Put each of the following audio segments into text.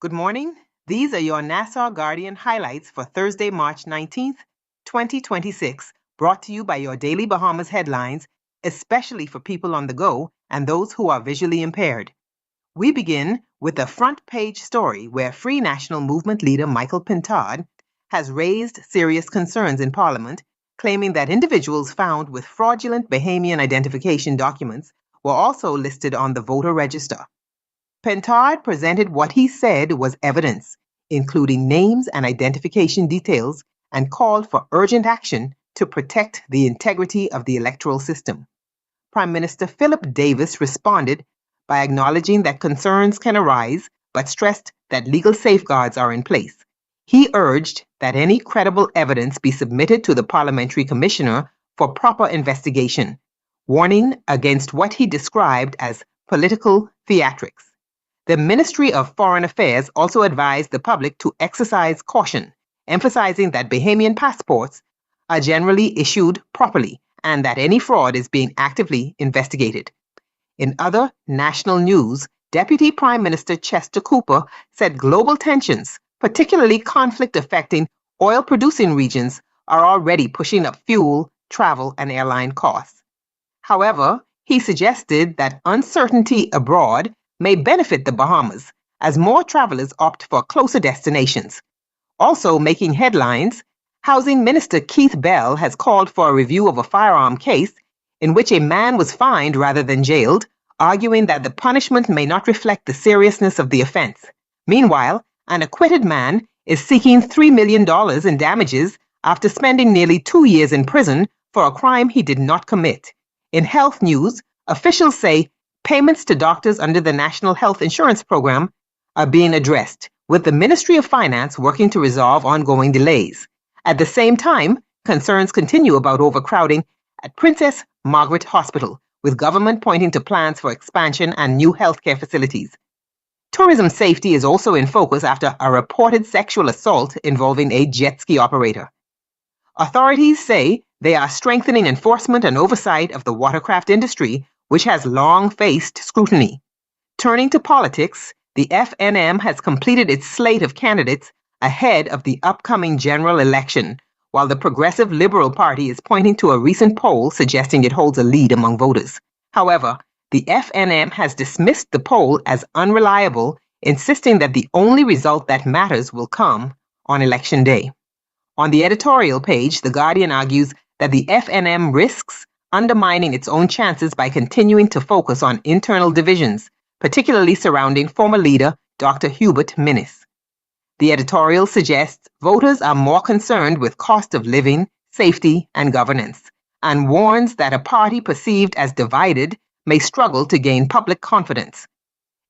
Good morning. These are your Nassau Guardian highlights for Thursday, March 19th, 2026, brought to you by your daily Bahamas headlines, especially for people on the go and those who are visually impaired. We begin with a front page story where Free National Movement leader Michael Pintard has raised serious concerns in Parliament, claiming that individuals found with fraudulent Bahamian identification documents were also listed on the voter register. Pintard presented what he said was evidence, including names and identification details, and called for urgent action to protect the integrity of the electoral system. Prime Minister Philip Davis responded by acknowledging that concerns can arise, but stressed that legal safeguards are in place. He urged that any credible evidence be submitted to the parliamentary commissioner for proper investigation, warning against what he described as political theatrics. The Ministry of Foreign Affairs also advised the public to exercise caution, emphasizing that Bahamian passports are generally issued properly and that any fraud is being actively investigated. In other national news, Deputy Prime Minister Chester Cooper said global tensions, particularly conflict affecting oil-producing regions, are already pushing up fuel, travel, and airline costs. However, he suggested that uncertainty abroad may benefit the Bahamas as more travelers opt for closer destinations. Also making headlines, Housing Minister Keith Bell has called for a review of a firearm case in which a man was fined rather than jailed, arguing that the punishment may not reflect the seriousness of the offense. Meanwhile, an acquitted man is seeking $3 million in damages after spending nearly 2 years in prison for a crime he did not commit. In health news, officials say payments to doctors under the National Health Insurance Program are being addressed, with the Ministry of Finance working to resolve ongoing delays. At the same time, concerns continue about overcrowding at Princess Margaret Hospital, with government pointing to plans for expansion and new healthcare facilities. Tourism safety is also in focus after a reported sexual assault involving a jet ski operator. Authorities say they are strengthening enforcement and oversight of the watercraft industry, which has long faced scrutiny. Turning to politics, the FNM has completed its slate of candidates ahead of the upcoming general election, while the Progressive Liberal Party is pointing to a recent poll suggesting it holds a lead among voters. However, the FNM has dismissed the poll as unreliable, insisting that the only result that matters will come on election day. On the editorial page, The Guardian argues that the FNM risks undermining its own chances by continuing to focus on internal divisions, particularly surrounding former leader Dr. Hubert Minnis. The editorial suggests voters are more concerned with cost of living, safety, and governance, and warns that a party perceived as divided may struggle to gain public confidence.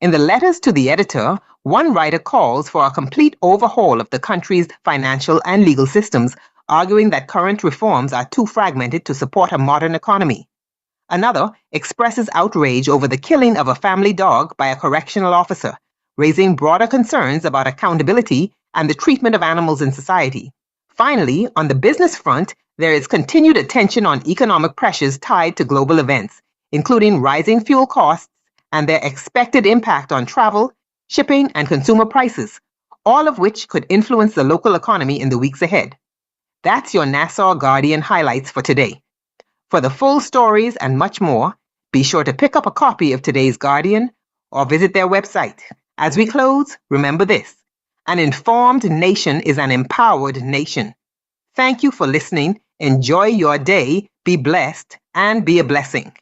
In the letters to the editor, one writer calls for a complete overhaul of the country's financial and legal systems, arguing that current reforms are too fragmented to support a modern economy. Another expresses outrage over the killing of a family dog by a correctional officer, raising broader concerns about accountability and the treatment of animals in society. Finally, on the business front, there is continued attention on economic pressures tied to global events, including rising fuel costs and their expected impact on travel, shipping, and consumer prices, all of which could influence the local economy in the weeks ahead. That's your Nassau Guardian highlights for today. For the full stories and much more, be sure to pick up a copy of today's Guardian or visit their website. As we close, remember this: an informed nation is an empowered nation. Thank you for listening. Enjoy your day, be blessed, and be a blessing.